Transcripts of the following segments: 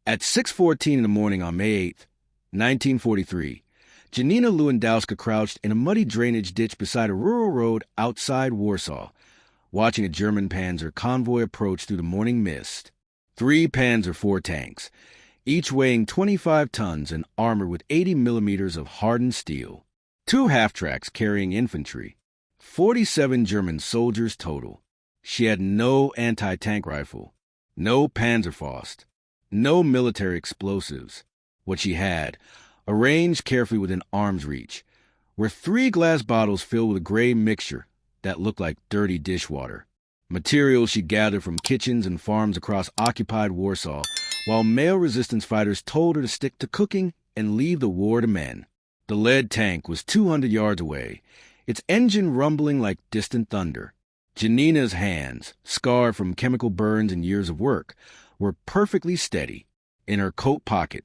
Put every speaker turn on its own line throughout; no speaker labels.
At 6:14 in the morning on May 8, 1943, Janina Lewandowska crouched in a muddy drainage ditch beside a rural road outside Warsaw, watching a German Panzer convoy approach through the morning mist. 3 Panzer IV tanks, each weighing 25 tons and armored with 80 millimeters of hardened steel. 2 half-tracks carrying infantry. 47 German soldiers total. She had no anti-tank rifle, no Panzerfaust, no military explosives. What she had, arranged carefully within arm's reach, were 3 glass bottles filled with a gray mixture that looked like dirty dishwater. Materials she gathered from kitchens and farms across occupied Warsaw, while male resistance fighters told her to stick to cooking and leave the war to men. The lead tank was 200 yards away, its engine rumbling like distant thunder. Janina's hands, scarred from chemical burns and years of work, were perfectly steady. In her coat pocket,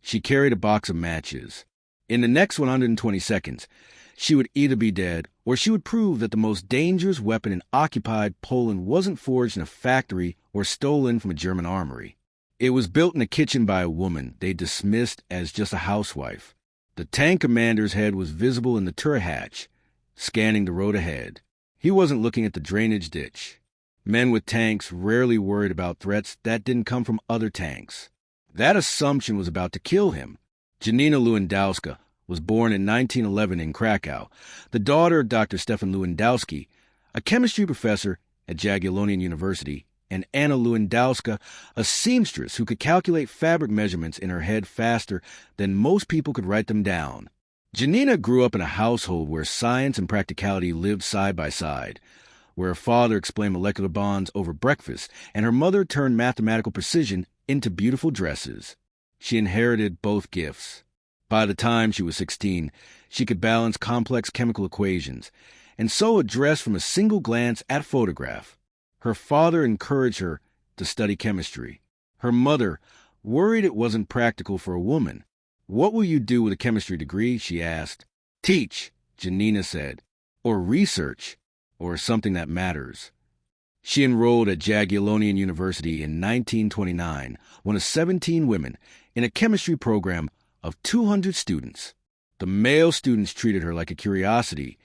she carried a box of matches. In the next 120 seconds, she would either be dead or she would prove that the most dangerous weapon in occupied Poland wasn't forged in a factory or stolen from a German armory. It was built in a kitchen by a woman they dismissed as just a housewife. The tank commander's head was visible in the turret hatch, scanning the road ahead. He wasn't looking at the drainage ditch. Men with tanks rarely worried about threats that didn't come from other tanks. That assumption was about to kill him. Janina Lewandowska was born in 1911 in Krakow, the daughter of Dr. Stefan Lewandowski, a chemistry professor at Jagiellonian University, and Anna Lewandowska, a seamstress who could calculate fabric measurements in her head faster than most people could write them down. Janina grew up in a household where science and practicality lived side by side, where her father explained molecular bonds over breakfast and her mother turned mathematical precision into beautiful dresses. She inherited both gifts. By the time she was 16, she could balance complex chemical equations and sew a dress from a single glance at a photograph. Her father encouraged her to study chemistry. Her mother worried it wasn't practical for a woman. "What will you do with a chemistry degree?" she asked. "Teach," Janina said, "or research, or something that matters." She enrolled at Jagiellonian University in 1929, one of 17 women, in a chemistry program of 200 students. The male students treated her like a curiosity,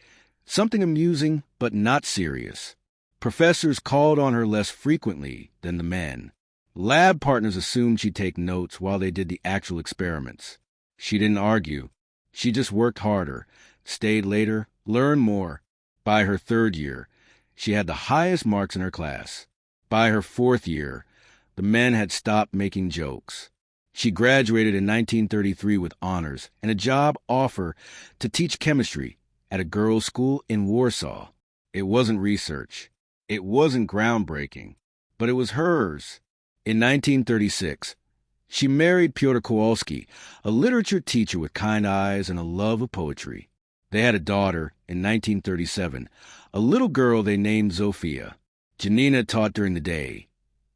something amusing but not serious. Professors called on her less frequently than the men. Lab partners assumed she'd take notes while they did the actual experiments. She didn't argue. She just worked harder, stayed later, learned more. By her 3rd year, she had the highest marks in her class. By her 4th year, the men had stopped making jokes. She graduated in 1933 with honors and a job offer to teach chemistry at a girls' school in Warsaw. It wasn't research. It wasn't groundbreaking, but it was hers. In 1936, she married Pyotr Kowalski, a literature teacher with kind eyes and a love of poetry. They had a daughter in 1937, a little girl they named Zofia. Janina taught during the day,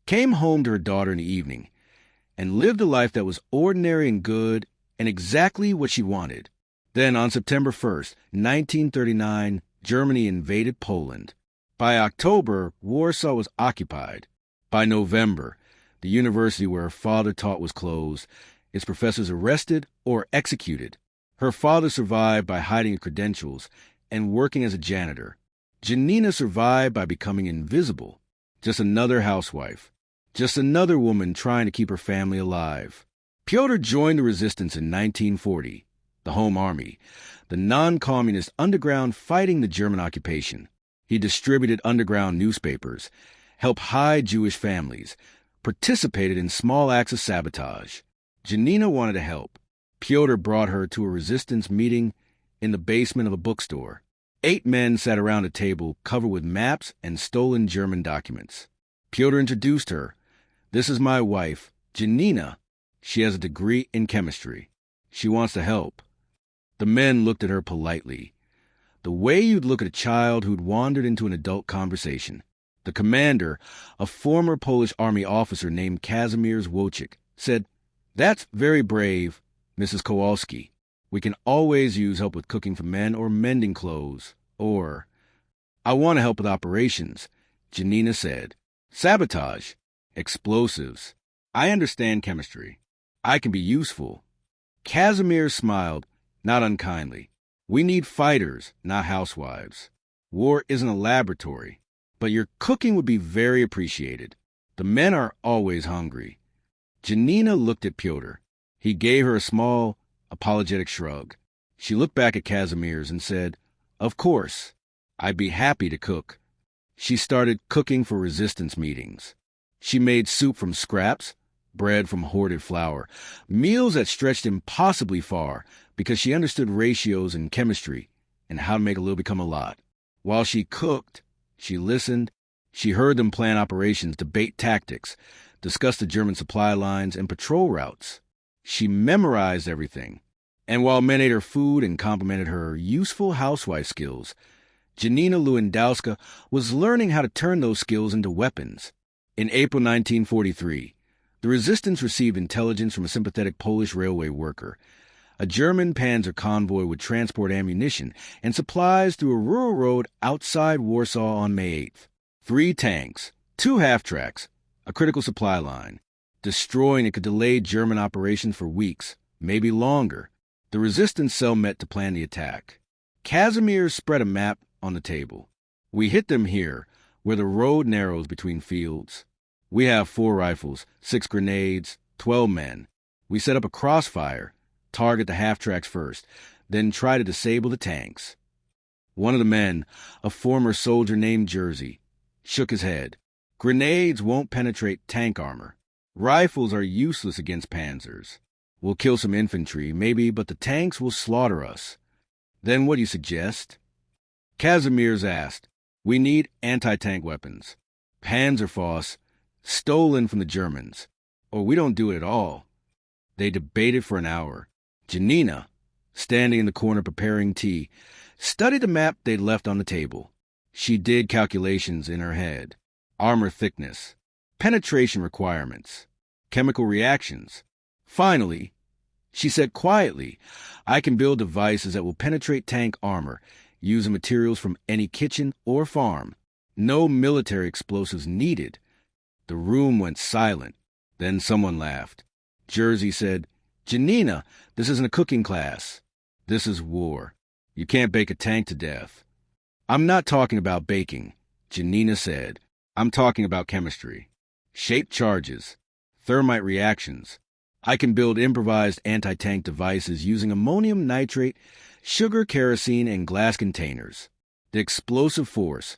came home to her daughter in the evening, and lived a life that was ordinary and good and exactly what she wanted. Then on September 1st, 1939, Germany invaded Poland. By October, Warsaw was occupied. By November, the university where her father taught was closed, its professors arrested or executed. Her father survived by hiding his credentials and working as a janitor. Janina survived by becoming invisible. Just another housewife. Just another woman trying to keep her family alive. Pyotr joined the resistance in 1940, the Home Army, the non-communist underground fighting the German occupation. He distributed underground newspapers, helped hide Jewish families, participated in small acts of sabotage. Janina wanted to help. Pyotr brought her to a resistance meeting in the basement of a bookstore. 8 men sat around a table covered with maps and stolen German documents. Pyotr introduced her. "This is my wife, Janina. She has a degree in chemistry. She wants to help." The men looked at her politely, the way you'd look at a child who'd wandered into an adult conversation. The commander, a former Polish army officer named Kazimierz Wojcik, said, "That's very brave, Mrs. Kowalski. We can always use help with cooking for men or mending clothes, or—" "I want to help with operations," Janina said. "Sabotage. Explosives. I understand chemistry. I can be useful. Casimir smiled, not unkindly. We need fighters, not housewives. War isn't a laboratory, but your cooking would be very appreciated. The men are always hungry. Janina looked at Pyotr. He gave her a small, apologetic shrug. She looked back at Casimir's and said, "Of course, I'd be happy to cook." She started cooking for resistance meetings. She made soup from scraps, bread from hoarded flour, meals that stretched impossibly far because she understood ratios and chemistry and how to make a little become a lot. While she cooked, she listened. She heard them plan operations, debate tactics, discuss the German supply lines and patrol routes. She memorized everything. And while men ate her food and complimented her useful housewife skills, Janina Lewandowska was learning how to turn those skills into weapons. In April 1943, the resistance received intelligence from a sympathetic Polish railway worker. A German panzer convoy would transport ammunition and supplies through a rural road outside Warsaw on May 8th. 3 tanks, 2 half-tracks, a critical supply line. Destroying it could delay German operations for weeks, maybe longer. The resistance cell met to plan the attack. Casimir spread a map on the table. We hit them here, where the road narrows between fields. We have 4 rifles, 6 grenades, 12 men. We set up a crossfire, target the half-tracks first, then try to disable the tanks. One of the men, a former soldier named Jerzy, shook his head. Grenades won't penetrate tank armor. Rifles are useless against panzers. We'll kill some infantry, maybe, but the tanks will slaughter us. Then what do you suggest? Casimir's asked. We need anti-tank weapons. Panzerfaust, stolen from the Germans. Or we don't do it at all. They debated for an hour. Janina, standing in the corner preparing tea, studied the map they'd left on the table. She did calculations in her head. Armor thickness, penetration requirements, chemical reactions. Finally, she said quietly, I can build devices that will penetrate tank armor using materials from any kitchen or farm. No military explosives needed. The room went silent. Then someone laughed. Jerzy said, Janina, this isn't a cooking class. This is war. You can't bake a tank to death. I'm not talking about baking, Janina said. I'm talking about chemistry. Shaped charges, thermite reactions. I can build improvised anti-tank devices using ammonium nitrate, sugar, kerosene, and glass containers. The explosive force,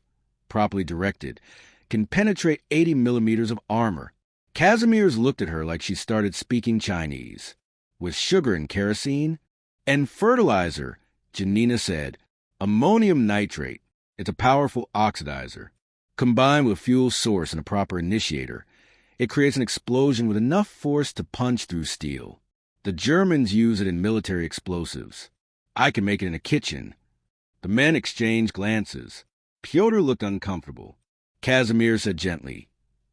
properly directed, can penetrate 80 millimeters of armor. Casimir's looked at her like she started speaking Chinese. With sugar and kerosene? And fertilizer, Janina said. Ammonium nitrate. It's a powerful oxidizer. Combined with fuel source and a proper initiator, it creates an explosion with enough force to punch through steel. The Germans use it in military explosives. I can make it in a kitchen. The men exchanged glances. Pyotr looked uncomfortable. Casimir said gently,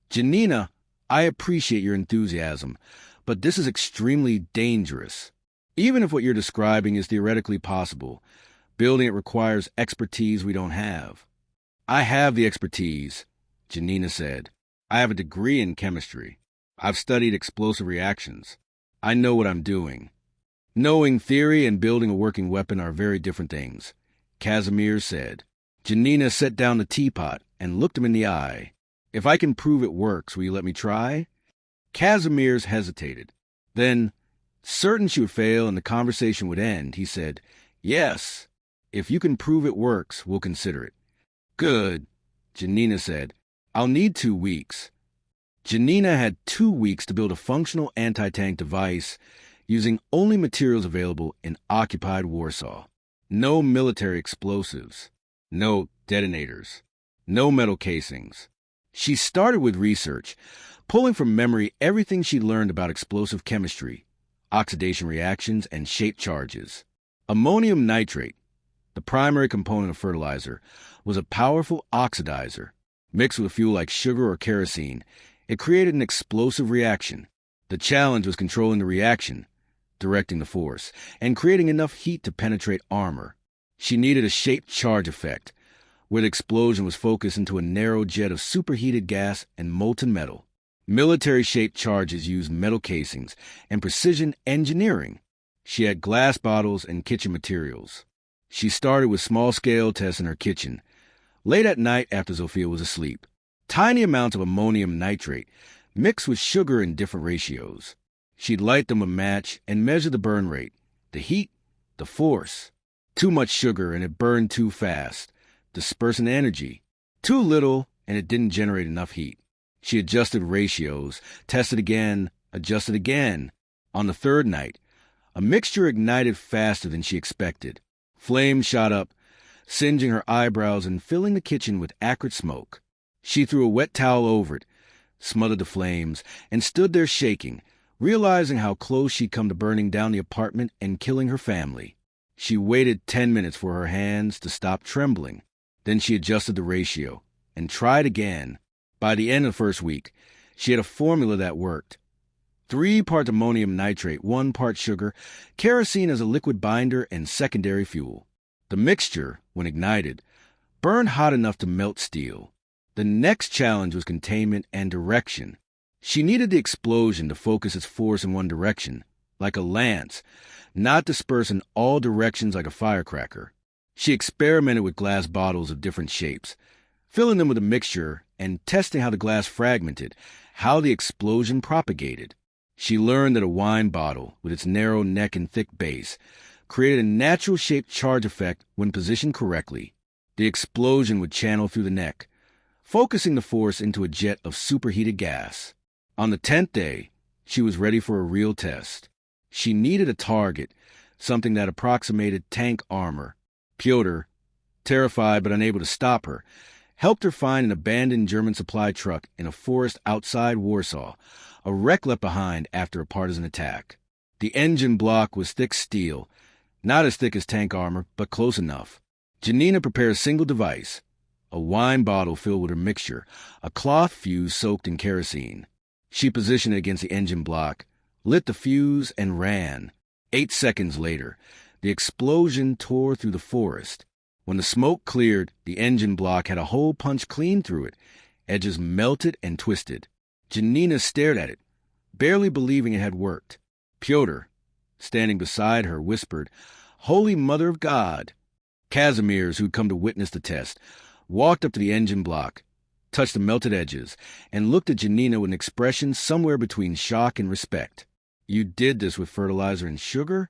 Janina, I appreciate your enthusiasm, but this is extremely dangerous. Even if what you're describing is theoretically possible, building it requires expertise we don't have. I have the expertise, Janina said. I have a degree in chemistry. I've studied explosive reactions. I know what I'm doing. Knowing theory and building a working weapon are very different things, Casimir said. Janina set down the teapot and looked him in the eye. If I can prove it works, will you let me try? Casimir's hesitated. Then, certain she would fail and the conversation would end, he said, Yes, if you can prove it works, we'll consider it. Good, Janina said. I'll need 2 weeks. Janina had 2 weeks to build a functional anti-tank device using only materials available in occupied Warsaw. No military explosives. No detonators. No metal casings. She started with research, pulling from memory everything she learned about explosive chemistry, oxidation reactions, and shaped charges. Ammonium nitrate, the primary component of fertilizer, was a powerful oxidizer. Mixed with fuel like sugar or kerosene, it created an explosive reaction. The challenge was controlling the reaction, directing the force, and creating enough heat to penetrate armor. She needed a shaped charge effect, where the explosion was focused into a narrow jet of superheated gas and molten metal. Military-shaped charges used metal casings and precision engineering. She had glass bottles and kitchen materials. She started with small-scale tests in her kitchen, late at night after Zofia was asleep. Tiny amounts of ammonium nitrate mixed with sugar in different ratios. She'd light them with a match and measure the burn rate, the heat, the force. Too much sugar and it burned too fast, dispersing energy. Too little and it didn't generate enough heat. She adjusted ratios, tested again, adjusted again. On the third night, a mixture ignited faster than she expected. Flames shot up, singeing her eyebrows and filling the kitchen with acrid smoke. She threw a wet towel over it, smothered the flames, and stood there shaking, realizing how close she'd come to burning down the apartment and killing her family. She waited 10 minutes for her hands to stop trembling. Then she adjusted the ratio and tried again. By the end of the first week, she had a formula that worked. 3 parts ammonium nitrate, 1 part sugar, kerosene as a liquid binder and secondary fuel. The mixture, when ignited, burned hot enough to melt steel. The next challenge was containment and direction. She needed the explosion to focus its force in one direction, like a lance, not disperse in all directions like a firecracker. She experimented with glass bottles of different shapes, filling them with a mixture and testing how the glass fragmented, how the explosion propagated. She learned that a wine bottle, with its narrow neck and thick base, created a natural-shaped charge effect when positioned correctly. The explosion would channel through the neck, focusing the force into a jet of superheated gas. On the 10th day, she was ready for a real test. She needed a target, something that approximated tank armor. Pyotr, terrified but unable to stop her, helped her find an abandoned German supply truck in a forest outside Warsaw, a wreck left behind after a partisan attack. The engine block was thick steel, not as thick as tank armor, but close enough. Janina prepared a single device, a wine bottle filled with her mixture, a cloth fuse soaked in kerosene. She positioned it against the engine block, lit the fuse, and ran. 8 seconds later, the explosion tore through the forest. When the smoke cleared, the engine block had a hole punched clean through it, edges melted and twisted. Janina stared at it, barely believing it had worked. Pyotr, standing beside her, whispered, "Holy Mother of God!" Kazimierz, who'd come to witness the test, walked up to the engine block, touched the melted edges, and looked at Janina with an expression somewhere between shock and respect. "You did this with fertilizer and sugar?"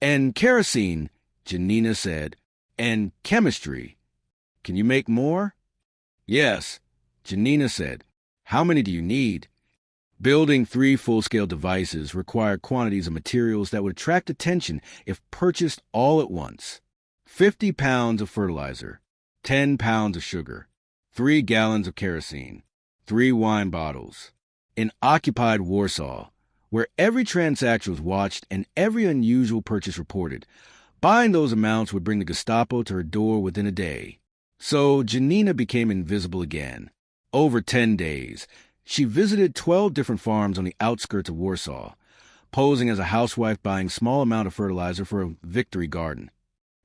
"And kerosene," Janina said. "And chemistry. Can you make more?" "Yes," Janina said. "How many do you need?" Building 3 full-scale devices required quantities of materials that would attract attention if purchased all at once. 50 pounds of fertilizer, 10 pounds of sugar, 3 gallons of kerosene, 3 wine bottles. In occupied Warsaw, where every transaction was watched and every unusual purchase reported, buying those amounts would bring the Gestapo to her door within a day. So Janina became invisible again. Over 10 days, she visited 12 different farms on the outskirts of Warsaw, posing as a housewife buying small amount of fertilizer for a victory garden.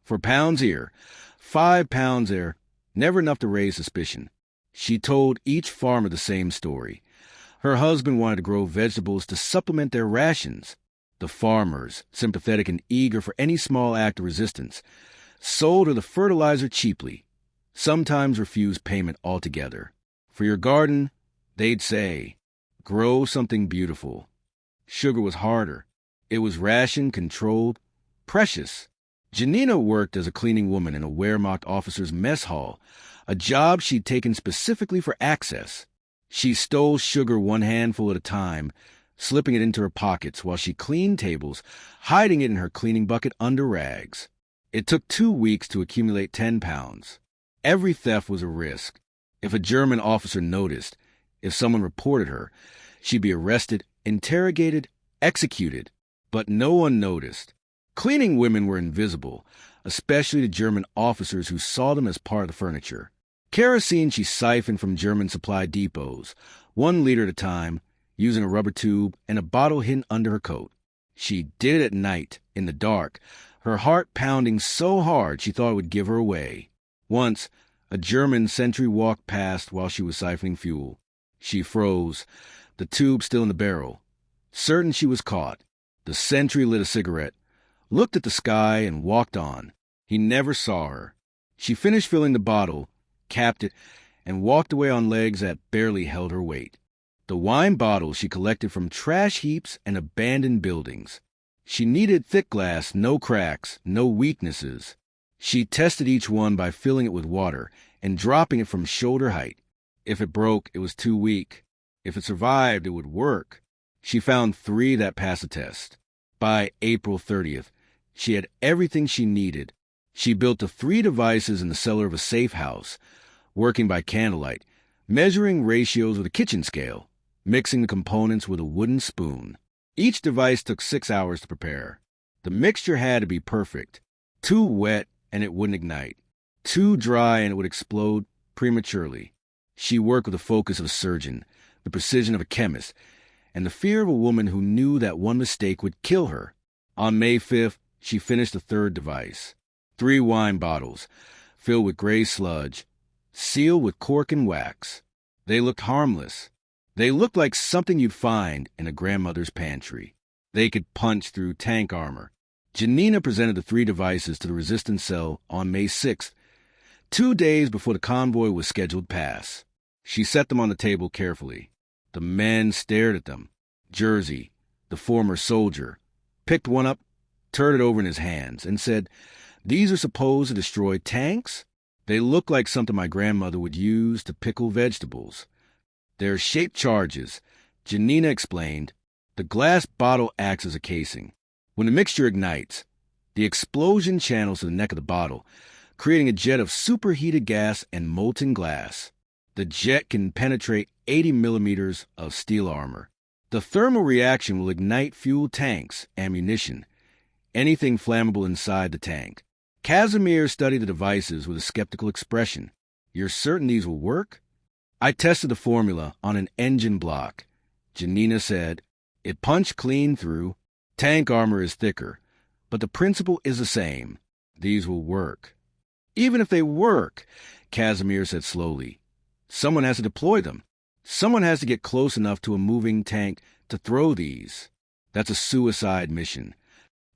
For pounds here, 5 pounds there, never enough to raise suspicion. She told each farmer the same story. Her husband wanted to grow vegetables to supplement their rations. The farmers, sympathetic and eager for any small act of resistance, sold her the fertilizer cheaply, sometimes refused payment altogether. For your garden, they'd say, grow something beautiful. Sugar was harder. It was rationed, controlled, precious. Janina worked as a cleaning woman in a Wehrmacht officer's mess hall, a job she'd taken specifically for access. She stole sugar 1 handful at a time, slipping it into her pockets while she cleaned tables, hiding it in her cleaning bucket under rags. It took 2 weeks to accumulate 10 pounds. Every theft was a risk. If a German officer noticed, if someone reported her, she'd be arrested, interrogated, executed. But no one noticed. Cleaning women were invisible, especially to German officers who saw them as part of the furniture. Kerosene she siphoned from German supply depots, 1 liter at a time, using a rubber tube and a bottle hidden under her coat. She did it at night, in the dark, her heart pounding so hard she thought it would give her away. Once, a German sentry walked past while she was siphoning fuel. She froze, the tube still in the barrel. Certain she was caught, the sentry lit a cigarette, looked at the sky, and walked on. He never saw her. She finished filling the bottle, capped it, and walked away on legs that barely held her weight. The wine bottles she collected from trash heaps and abandoned buildings. She needed thick glass, no cracks, no weaknesses. She tested each one by filling it with water and dropping it from shoulder height. If it broke, it was too weak. If it survived, it would work. She found 3 that passed the test. By April 30th, she had everything she needed. She built the 3 devices in the cellar of a safe house, working by candlelight, measuring ratios with a kitchen scale, mixing the components with a wooden spoon. Each device took 6 hours to prepare. The mixture had to be perfect. Too wet and it wouldn't ignite. Too dry and it would explode prematurely. She worked with the focus of a surgeon, the precision of a chemist, and the fear of a woman who knew that one mistake would kill her. On May 5th, she finished the 3rd device. 3 wine bottles, filled with gray sludge, sealed with cork and wax. They looked harmless. They looked like something you'd find in a grandmother's pantry. They could punch through tank armor. Janina presented the 3 devices to the resistance cell on May 6th, 2 days before the convoy was scheduled past. She set them on the table carefully. The men stared at them. Jersey, the former soldier, picked one up, turned it over in his hands, and said, "These are supposed to destroy tanks? They look like something my grandmother would use to pickle vegetables." "They're shaped charges," Janina explained. "The glass bottle acts as a casing. When the mixture ignites, the explosion channels to the neck of the bottle, creating a jet of superheated gas and molten glass. The jet can penetrate 80 millimeters of steel armor. The thermal reaction will ignite fuel tanks, ammunition, anything flammable inside the tank." Casimir studied the devices with a skeptical expression. "You're certain these will work?" "I tested the formula on an engine block," Janina said. "It punched clean through. Tank armor is thicker, but the principle is the same. These will work." "Even if they work," Casimir said slowly, "someone has to deploy them. Someone has to get close enough to a moving tank to throw these. That's a suicide mission."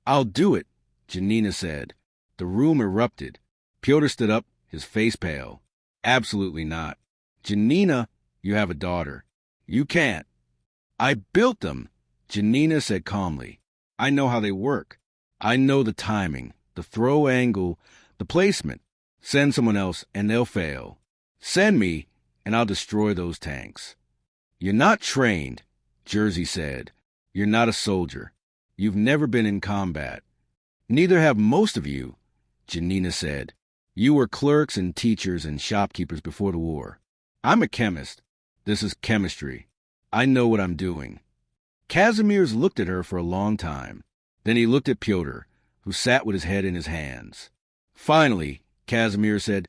"I'll do it," Janina said. The room erupted. Pyotr stood up, his face pale. "Absolutely not." "Janina, you have a daughter. You can't." "I built them," Janina said calmly. "I know how they work. I know the timing, the throw angle, the placement. Send someone else and they'll fail. Send me and I'll destroy those tanks." "You're not trained," Jersey said. "You're not a soldier. You've never been in combat." "Neither have most of you," Janina said. "You were clerks and teachers and shopkeepers before the war. I'm a chemist. This is chemistry. I know what I'm doing." Kazimierz looked at her for a long time. Then he looked at Pyotr, who sat with his head in his hands. Finally, Casimir said,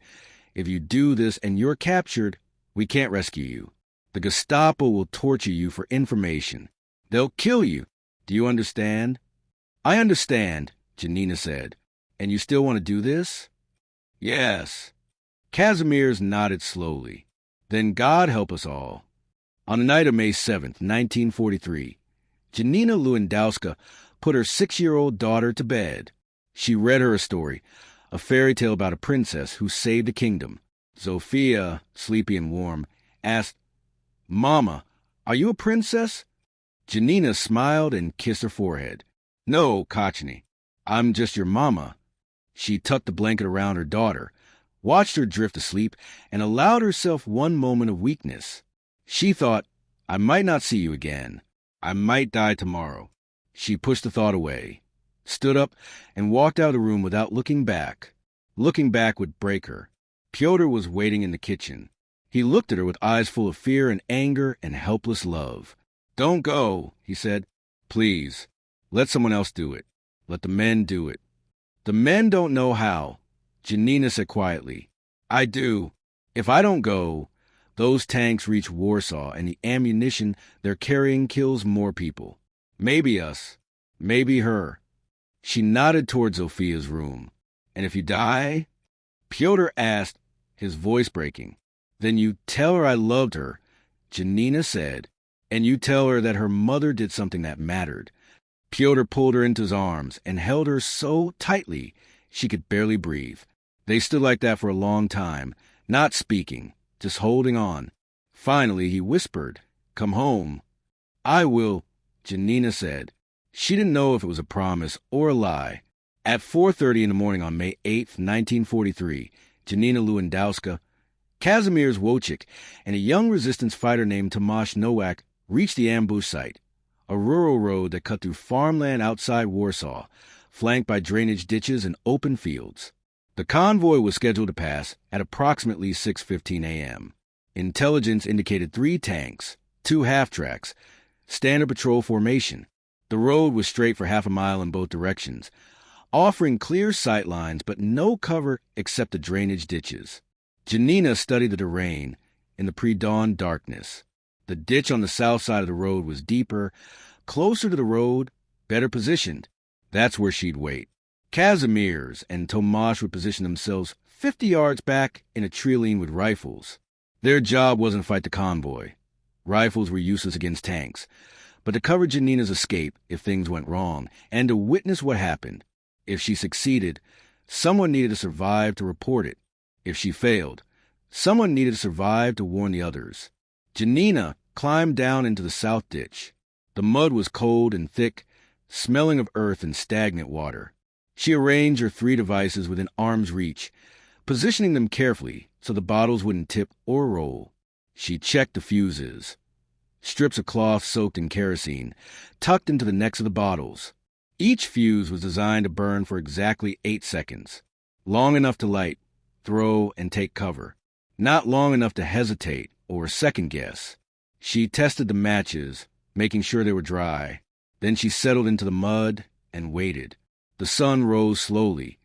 "If you do this and you're captured, we can't rescue you. The Gestapo will torture you for information. They'll kill you. Do you understand?" "I understand," Janina said. "And you still want to do this?" "Yes." Kazimierz nodded slowly. "Then God help us all." On the night of May 7th, 1943, Janina Lewandowska put her 6-year-old daughter to bed. She read her a story, a fairy tale about a princess who saved a kingdom. Zofia, sleepy and warm, asked, "Mama, are you a princess?" Janina smiled and kissed her forehead. "No, Kochny, I'm just your mama." She tucked the blanket around her daughter, watched her drift asleep, and allowed herself one moment of weakness. She thought, "I might not see you again. I might die tomorrow." She pushed the thought away, stood up, and walked out of the room without looking back. Looking back would break her. Pyotr was waiting in the kitchen. He looked at her with eyes full of fear and anger and helpless love. "Don't go," he said. "Please, let someone else do it. Let the men do it." "The men don't know how," Janina said quietly. "I do. If I don't go, those tanks reach Warsaw, and the ammunition they're carrying kills more people. Maybe us. Maybe her." She nodded toward Zofia's room. "And if you die?" Pyotr asked, his voice breaking. "Then you tell her I loved her," Janina said, And you tell her that her mother did something that mattered. Pyotr pulled her into his arms and held her so tightly she could barely breathe. They stood like that for a long time, not speaking, just holding on. Finally, he whispered, "Come home." "I will," Janina said. She didn't know if it was a promise or a lie. At 4:30 in the morning on May 8th, 1943, Janina Lewandowska, Kazimierz Wojcik, and a young resistance fighter named Tomasz Nowak reached the ambush site, a rural road that cut through farmland outside Warsaw, flanked by drainage ditches and open fields. The convoy was scheduled to pass at approximately 6:15 a.m. Intelligence indicated 3 tanks, 2 half-tracks, standard patrol formation. The road was straight for half a mile in both directions, offering clear sight lines but no cover except the drainage ditches. Janina studied the terrain in the pre-dawn darkness. The ditch on the south side of the road was deeper, closer to the road, better positioned. That's where she'd wait. Kazimierz and Tomasz would position themselves 50 yards back in a tree line with rifles. Their job wasn't to fight the convoy. Rifles were useless against tanks, but to cover Janina's escape if things went wrong, and to witness what happened. If she succeeded, someone needed to survive to report it. If she failed, someone needed to survive to warn the others. Janina climbed down into the south ditch. The mud was cold and thick, smelling of earth and stagnant water. She arranged her 3 devices within arm's reach, positioning them carefully so the bottles wouldn't tip or roll. She checked the fuses. Strips of cloth soaked in kerosene, tucked into the necks of the bottles. Each fuse was designed to burn for exactly 8 seconds, long enough to light, throw, and take cover, not long enough to hesitate or second-guess. She tested the matches, making sure they were dry. Then she settled into the mud and waited. The sun rose slowly,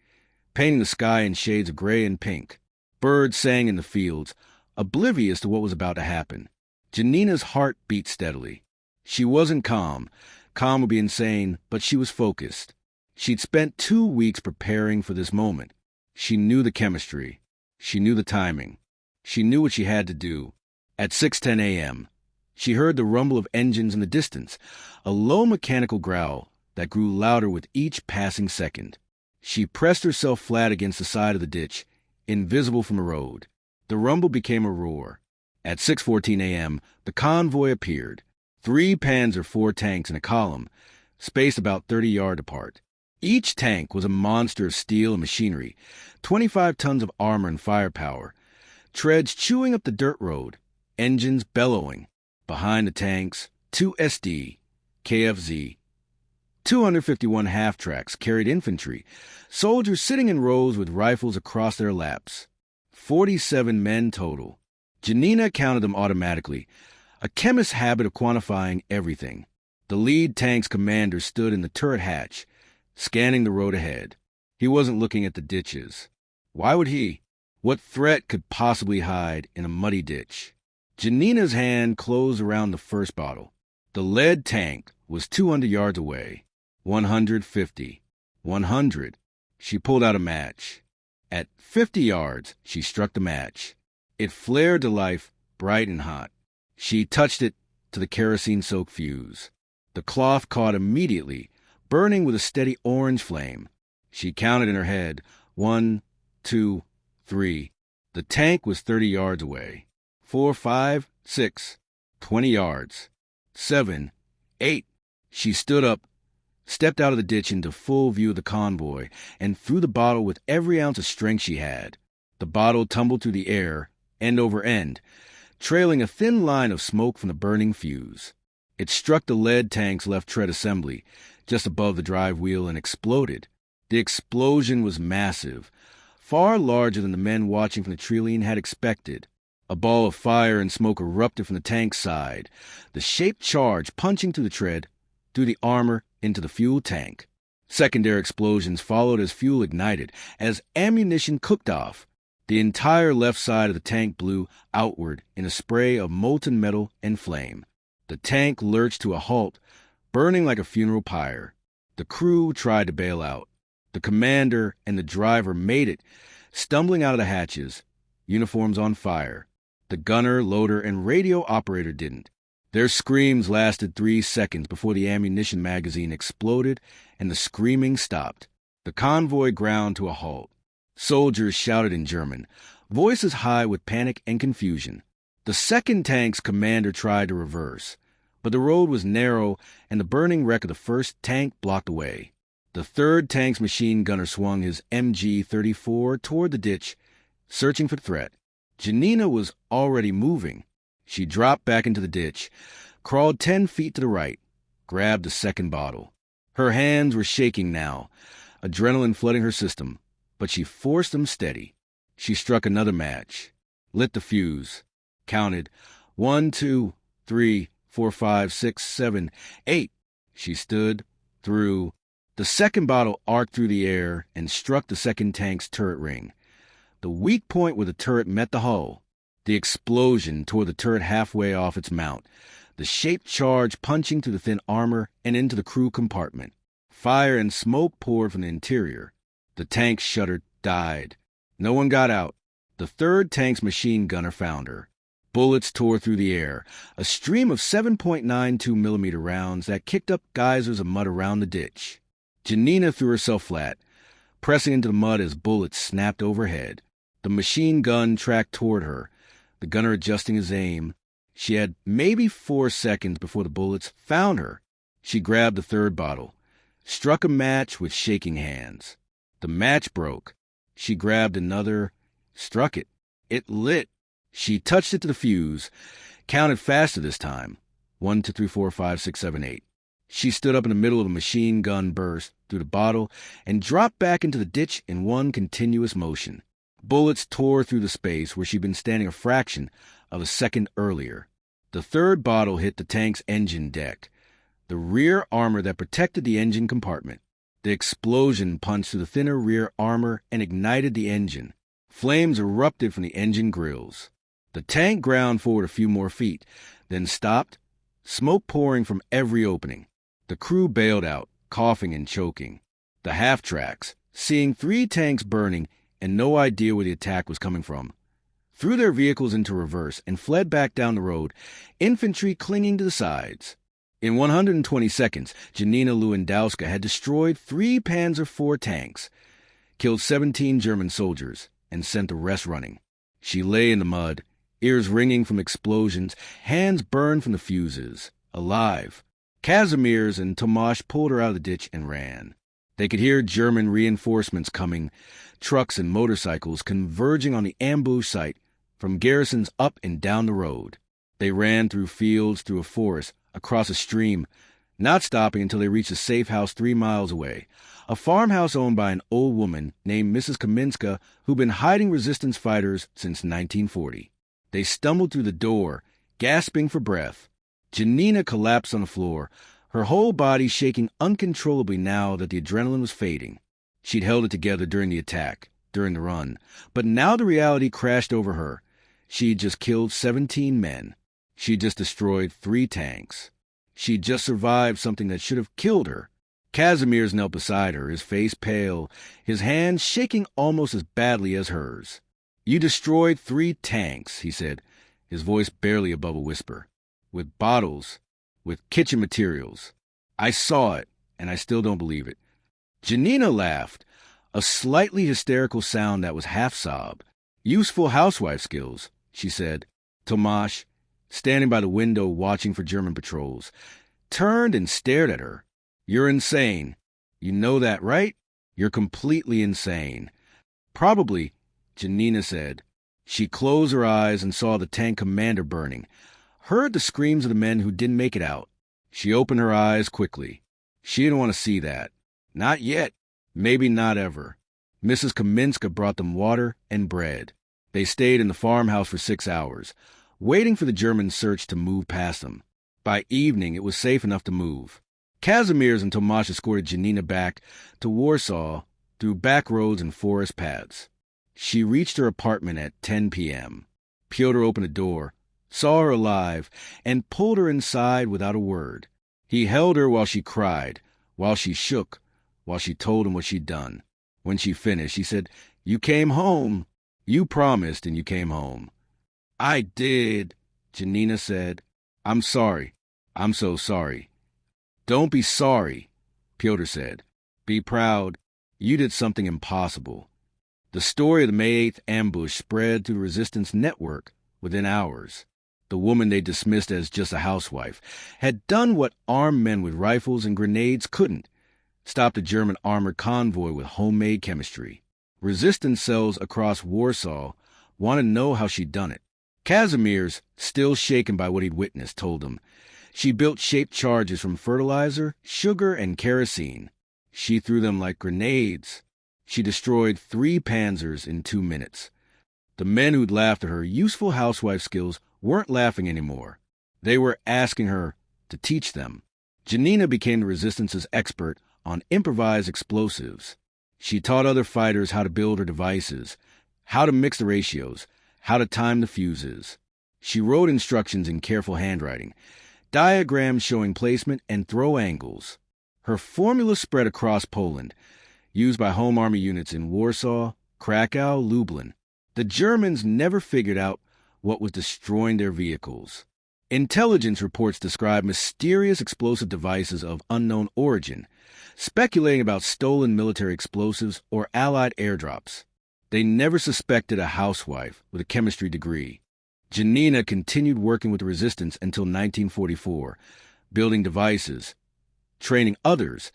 painting the sky in shades of gray and pink. Birds sang in the fields, oblivious to what was about to happen. Janina's heart beat steadily. She wasn't calm. Calm would be insane, but she was focused. She'd spent 2 weeks preparing for this moment. She knew the chemistry. She knew the timing. She knew what she had to do. At 6:10 a.m., she heard the rumble of engines in the distance, a low mechanical growl that grew louder with each passing second. She pressed herself flat against the side of the ditch, invisible from the road. The rumble became a roar. At 6:14 a.m., the convoy appeared. 3 Panzer IV tanks in a column, spaced about 30 yards apart. Each tank was a monster of steel and machinery, 25 tons of armor and firepower, treads chewing up the dirt road, engines bellowing. Behind the tanks, 2 SD, KFZ. 251 half-tracks carried infantry, soldiers sitting in rows with rifles across their laps. 47 men total. Janina counted them automatically, a chemist's habit of quantifying everything. The lead tank's commander stood in the turret hatch, scanning the road ahead. He wasn't looking at the ditches. Why would he? What threat could possibly hide in a muddy ditch? Janina's hand closed around the first bottle. The lead tank was 200 yards away. 150. 100. She pulled out a match. At 50 yards, she struck the match. It flared to life, bright and hot. She touched it to the kerosene-soaked fuse. The cloth caught immediately, burning with a steady orange flame. She counted in her head, 1, 2, 3. The tank was 30 yards away. 4, 5, 6, 20 yards. 7, 8. She stood up, stepped out of the ditch into full view of the convoy, and threw the bottle with every ounce of strength she had. The bottle tumbled through the air, end over end, trailing a thin line of smoke from the burning fuse. It struck the lead tank's left tread assembly, just above the drive wheel, and exploded. The explosion was massive, far larger than the men watching from the tree line had expected. A ball of fire and smoke erupted from the tank's side, the shaped charge punching through the tread, through the armor, into the fuel tank. Secondary explosions followed as fuel ignited, as ammunition cooked off. The entire left side of the tank blew outward in a spray of molten metal and flame. The tank lurched to a halt, burning like a funeral pyre. The crew tried to bail out. The commander and the driver made it, stumbling out of the hatches, uniforms on fire. The gunner, loader, and radio operator didn't. Their screams lasted 3 seconds before the ammunition magazine exploded and the screaming stopped. The convoy ground to a halt. Soldiers shouted in German, voices high with panic and confusion. The second tank's commander tried to reverse, but the road was narrow and the burning wreck of the first tank blocked the way. The third tank's machine gunner swung his MG-34 toward the ditch, searching for the threat. Janina was already moving. She dropped back into the ditch, crawled 10 feet to the right, grabbed the second bottle. Her hands were shaking now, adrenaline flooding her system, but she forced them steady. She struck another match, lit the fuse, counted 1, 2, 3, 4, 5, 6, 7, 8. She stood, threw. The second bottle arced through the air and struck the second tank's turret ring. The weak point where the turret met the hull. The explosion tore the turret halfway off its mount, the shaped charge punching through the thin armor and into the crew compartment. Fire and smoke poured from the interior. The tank shuddered, died. No one got out. The third tank's machine gunner found her. Bullets tore through the air, a stream of 7.92 millimeter rounds that kicked up geysers of mud around the ditch. Janina threw herself flat, pressing into the mud as bullets snapped overhead. The machine gun tracked toward her, the gunner adjusting his aim. She had maybe 4 seconds before the bullets found her. She grabbed the third bottle, struck a match with shaking hands. The match broke. She grabbed another, struck it. It lit. She touched it to the fuse, counted faster this time. 1, 2, 3, 4, 5, 6, 7, 8. She stood up in the middle of a machine gun burst through the bottle and dropped back into the ditch in one continuous motion. Bullets tore through the space where she'd been standing a fraction of a second earlier. The third bottle hit the tank's engine deck, the rear armor that protected the engine compartment. The explosion punched through the thinner rear armor and ignited the engine. Flames erupted from the engine grills. The tank ground forward a few more feet, then stopped, smoke pouring from every opening. The crew bailed out, coughing and choking. The half-tracks, seeing 3 tanks burning and no idea where the attack was coming from, threw their vehicles into reverse and fled back down the road, infantry clinging to the sides. In 120 seconds, Janina Lewandowska had destroyed 3 Panzer IV tanks, killed 17 German soldiers, and sent the rest running. She lay in the mud, ears ringing from explosions, hands burned from the fuses, alive. Kazimierz and Tomasz pulled her out of the ditch and ran. They could hear German reinforcements coming, trucks and motorcycles converging on the ambush site from garrisons up and down the road. They ran through fields, through a forest, across a stream, not stopping until they reached a safe house 3 miles away, a farmhouse owned by an old woman named Mrs. Kaminska who'd been hiding resistance fighters since 1940. They stumbled through the door, gasping for breath. Janina collapsed on the floor, her whole body shaking uncontrollably now that the adrenaline was fading. She'd held it together during the attack, during the run, but now the reality crashed over her. She'd just killed 17 men. She'd just destroyed 3 tanks. She'd just survived something that should have killed her. Kazimierz knelt beside her, his face pale, his hands shaking almost as badly as hers. "You destroyed 3 tanks," he said, his voice barely above a whisper. "With bottles, with kitchen materials. I saw it, and I still don't believe it." Janina laughed, a slightly hysterical sound that was half-sob. "Useful housewife skills," she said. Tomasz, standing by the window watching for German patrols, turned and stared at her. "You're insane. You know that, right? You're completely insane." "Probably," Janina said. She closed her eyes and saw the tank commander burning, heard the screams of the men who didn't make it out. She opened her eyes quickly. She didn't want to see that. Not yet. Maybe not ever. Mrs. Kaminska brought them water and bread. They stayed in the farmhouse for 6 hours, waiting for the German search to move past them. By evening, it was safe enough to move. Kazimierz and Tomasz escorted Janina back to Warsaw through back roads and forest paths. She reached her apartment at 10 p.m. Pyotr opened the door, saw her alive, and pulled her inside without a word. He held her while she cried, while she shook, while she told him what she'd done. When she finished, he said, "You came home. You promised and you came home." "I did," Janina said. I'm sorry. I'm so sorry. Don't be sorry, Pyotr said. Be proud. You did something impossible. The story of the May 8th ambush spread through the resistance network within hours. The woman they dismissed as just a housewife had done what armed men with rifles and grenades couldn't: stopped a German armored convoy with homemade chemistry. Resistance cells across Warsaw wanted to know how she'd done it. Kazimierz, still shaken by what he'd witnessed, told him she built shaped charges from fertilizer, sugar, and kerosene. She threw them like grenades. She destroyed 3 panzers in 2 minutes. The men who'd laughed at her useful housewife skills weren't laughing anymore. They were asking her to teach them. Janina became the resistance's expert on improvised explosives. She taught other fighters how to build her devices, how to mix the ratios, how to time the fuses. She wrote instructions in careful handwriting, diagrams showing placement and throw angles. Her formula spread across Poland, used by Home Army units in Warsaw, Krakow, Lublin. The Germans never figured out what was destroying their vehicles. Intelligence reports describe mysterious explosive devices of unknown origin, speculating about stolen military explosives or Allied airdrops. They never suspected a housewife with a chemistry degree. Janina continued working with the resistance until 1944, building devices, training others,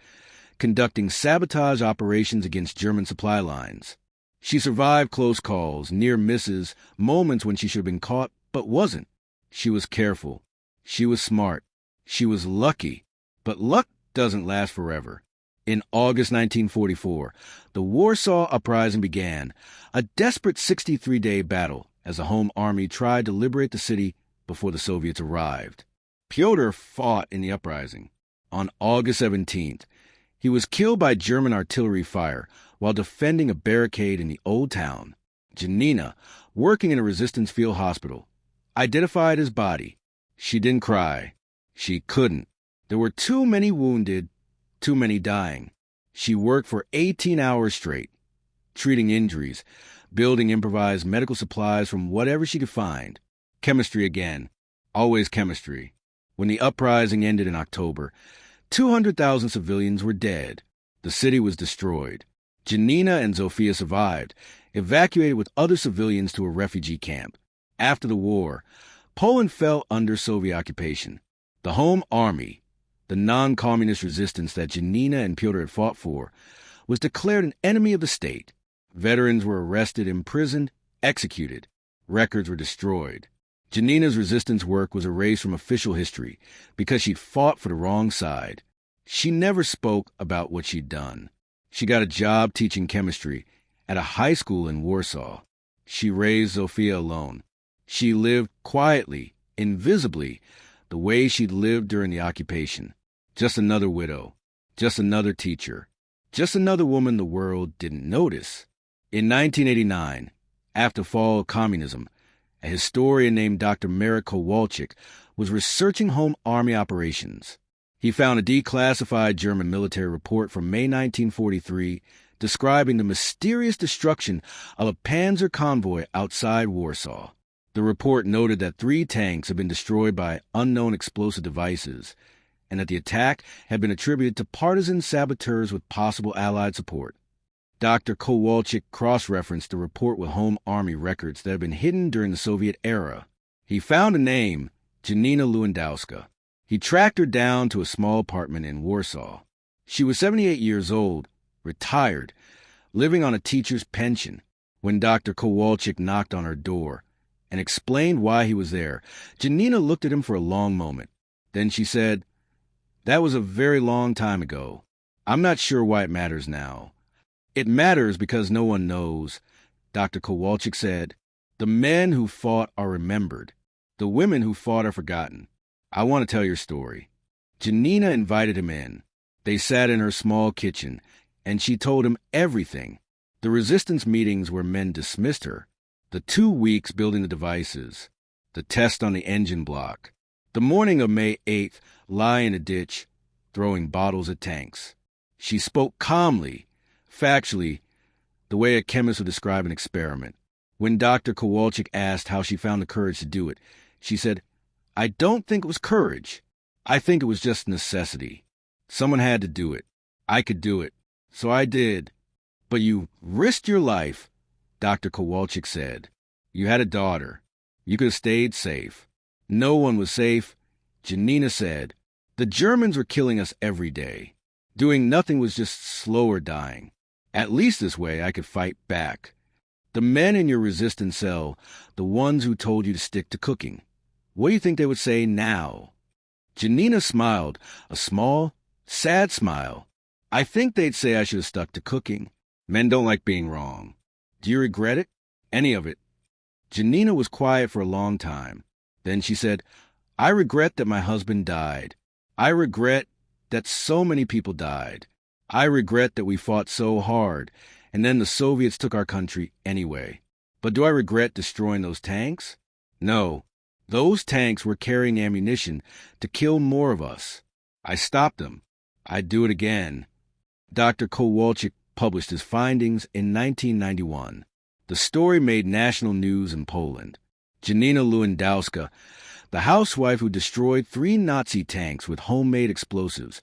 conducting sabotage operations against German supply lines. She survived close calls, near misses, moments when she should have been caught but wasn't. She was careful. She was smart. She was lucky. But luck doesn't last forever. In August 1944, the Warsaw Uprising began, a desperate 63-day battle as the Home Army tried to liberate the city before the Soviets arrived. Pyotr fought in the uprising. On August 17th, he was killed by German artillery fire while defending a barricade in the Old Town. Janina, working in a resistance field hospital, identified his body. She didn't cry. She couldn't. There were too many wounded, too many dying. She worked for 18 hours straight, treating injuries, building improvised medical supplies from whatever she could find. Chemistry again. Always chemistry. When the uprising ended in October, 200,000 civilians were dead. The city was destroyed. Janina and Zofia survived, evacuated with other civilians to a refugee camp. After the war, Poland fell under Soviet occupation. The Home Army, the non-communist resistance that Janina and Pyotr had fought for, was declared an enemy of the state. Veterans were arrested, imprisoned, executed. Records were destroyed. Janina's resistance work was erased from official history because she'd fought for the wrong side. She never spoke about what she'd done. She got a job teaching chemistry at a high school in Warsaw. She raised Zofia alone. She lived quietly, invisibly, the way she'd lived during the occupation. Just another widow. Just another teacher. Just another woman the world didn't notice. In 1989, after fall of communism, a historian named Dr. Marek Kowalczyk was researching Home Army operations. He found a declassified German military report from May 1943 describing the mysterious destruction of a panzer convoy outside Warsaw. The report noted that 3 tanks had been destroyed by unknown explosive devices, and that the attack had been attributed to partisan saboteurs with possible Allied support. Dr. Kowalczyk cross-referenced the report with Home Army records that had been hidden during the Soviet era. He found a name, Janina Lewandowska. He tracked her down to a small apartment in Warsaw. She was 78 years old, retired, living on a teacher's pension. When Dr. Kowalczyk knocked on her door and explained why he was there, Janina looked at him for a long moment. Then she said, "That was a very long time ago. I'm not sure why it matters now." "It matters because no one knows," Dr. Kowalczyk said. "The men who fought are remembered. The women who fought are forgotten. I want to tell your story." Janina invited him in. They sat in her small kitchen, and she told him everything. The resistance meetings where men dismissed her, the 2 weeks building the devices, the test on the engine block, the morning of May 8th, lying in a ditch, throwing bottles at tanks. She spoke calmly, factually, the way a chemist would describe an experiment. When Dr. Kowalczyk asked how she found the courage to do it, she said, I don't think it was courage. I think it was just necessity. Someone had to do it. I could do it. So I did. But you risked your life, Dr. Kowalczyk said. You had a daughter. You could have stayed safe. No one was safe, Janina said. The Germans were killing us every day. Doing nothing was just slower dying. At least this way I could fight back. The men in your resistance cell, the ones who told you to stick to cooking. What do you think they would say now? Janina smiled, a small, sad smile. I think they'd say I should have stuck to cooking. Men don't like being wrong. Do you regret it? Any of it? Janina was quiet for a long time. Then she said, I regret that my husband died. I regret that so many people died. I regret that we fought so hard, and then the Soviets took our country anyway. But do I regret destroying those tanks? No. Those tanks were carrying ammunition to kill more of us. I stopped them. I'd do it again. Dr. Kowalczyk published his findings in 1991. The story made national news in Poland. Janina Lewandowska, the housewife who destroyed 3 Nazi tanks with homemade explosives,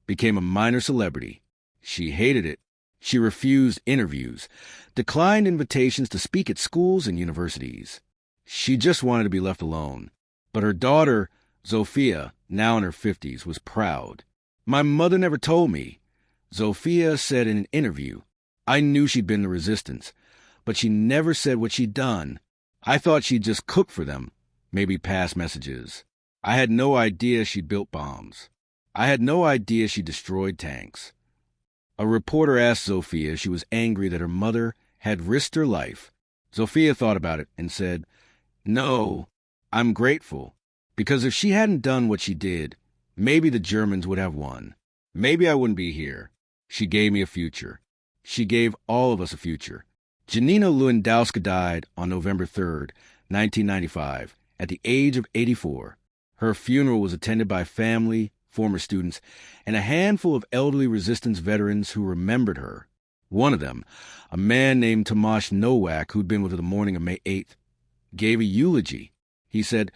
became a minor celebrity. She hated it. She refused interviews, declined invitations to speak at schools and universities. She just wanted to be left alone. But her daughter, Zofia, now in her 50s, was proud. My mother never told me. Zofia said in an interview, I knew she'd been in the resistance, but she never said what she'd done. I thought she'd just cook for them, maybe pass messages. I had no idea she'd built bombs. I had no idea she destroyed tanks. A reporter asked Zofia if she was angry that her mother had risked her life. Zofia thought about it and said, No, I'm grateful, because if she hadn't done what she did, maybe the Germans would have won. Maybe I wouldn't be here. She gave me a future. She gave all of us a future. Janina Lewandowska died on November 3rd, 1995, at the age of 84. Her funeral was attended by family, former students, and a handful of elderly resistance veterans who remembered her. One of them, a man named Tomasz Nowak, who'd been with her the morning of May 8th, gave a eulogy. He said,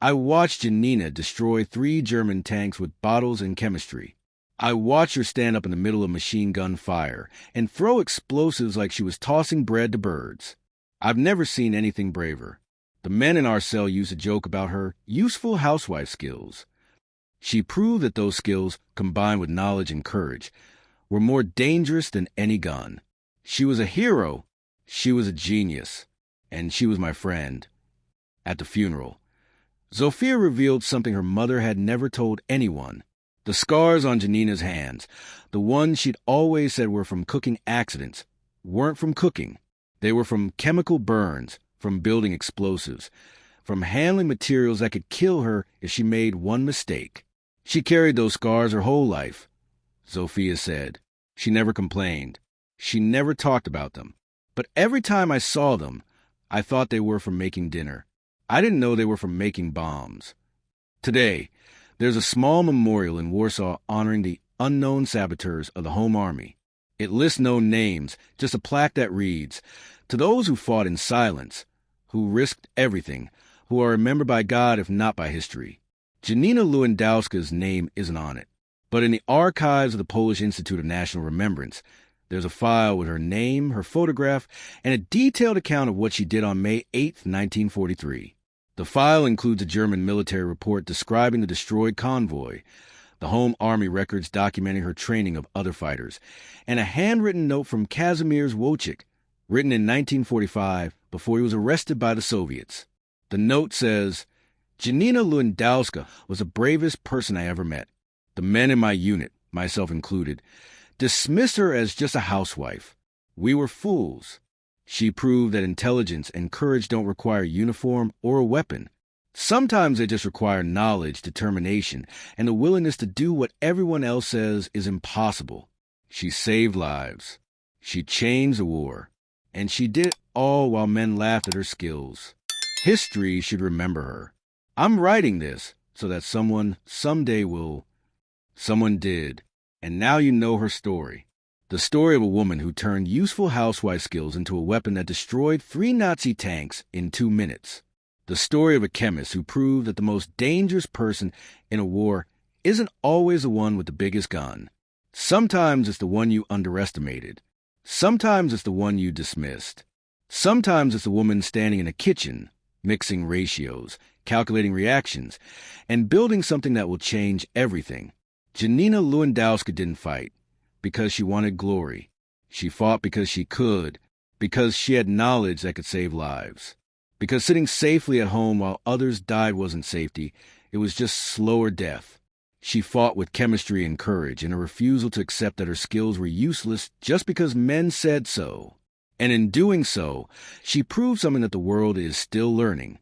I watched Janina destroy 3 German tanks with bottles and chemistry. I watched her stand up in the middle of machine gun fire and throw explosives like she was tossing bread to birds. I've never seen anything braver. The men in our cell used to joke about her useful housewife skills. She proved that those skills, combined with knowledge and courage, were more dangerous than any gun. She was a hero. She was a genius. And she was my friend. At the funeral, Zofia revealed something her mother had never told anyone. The scars on Janina's hands, the ones she'd always said were from cooking accidents, weren't from cooking. They were from chemical burns, from building explosives, from handling materials that could kill her if she made one mistake. She carried those scars her whole life, Zofia said. She never complained. She never talked about them. But every time I saw them, I thought they were from making dinner. I didn't know they were from making bombs. Today, there's a small memorial in Warsaw honoring the unknown saboteurs of the Home Army. It lists no names, just a plaque that reads, To those who fought in silence, who risked everything, who are remembered by God if not by history. Janina Lewandowska's name isn't on it, but in the archives of the Polish Institute of National Remembrance, there's a file with her name, her photograph, and a detailed account of what she did on May 8, 1943. The file includes a German military report describing the destroyed convoy, the Home Army records documenting her training of other fighters, and a handwritten note from Kazimierz Wojcik, written in 1945 before he was arrested by the Soviets. The note says, Janina Lewandowska was the bravest person I ever met. The men in my unit, myself included, dismissed her as just a housewife. We were fools. She proved that intelligence and courage don't require a uniform or a weapon. Sometimes they just require knowledge, determination, and the willingness to do what everyone else says is impossible. She saved lives. She changed the war. And she did it all while men laughed at her skills. History should remember her. I'm writing this so that someone someday will. Someone did. And now you know her story. The story of a woman who turned useful housewife skills into a weapon that destroyed 3 Nazi tanks in 2 minutes. The story of a chemist who proved that the most dangerous person in a war isn't always the one with the biggest gun. Sometimes it's the one you underestimated. Sometimes it's the one you dismissed. Sometimes it's the woman standing in a kitchen, mixing ratios, calculating reactions, and building something that will change everything. Janina Lewandowska didn't fight because she wanted glory. She fought because she could, because she had knowledge that could save lives. Because sitting safely at home while others died wasn't safety, it was just slower death. She fought with chemistry and courage and a refusal to accept that her skills were useless just because men said so. And in doing so, she proved something that the world is still learning.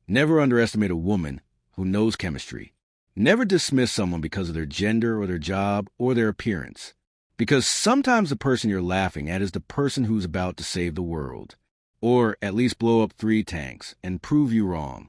Never underestimate a woman who knows chemistry. Never dismiss someone because of their gender or their job or their appearance. Because sometimes the person you're laughing at is the person who's about to save the world. Or at least blow up 3 tanks and prove you wrong.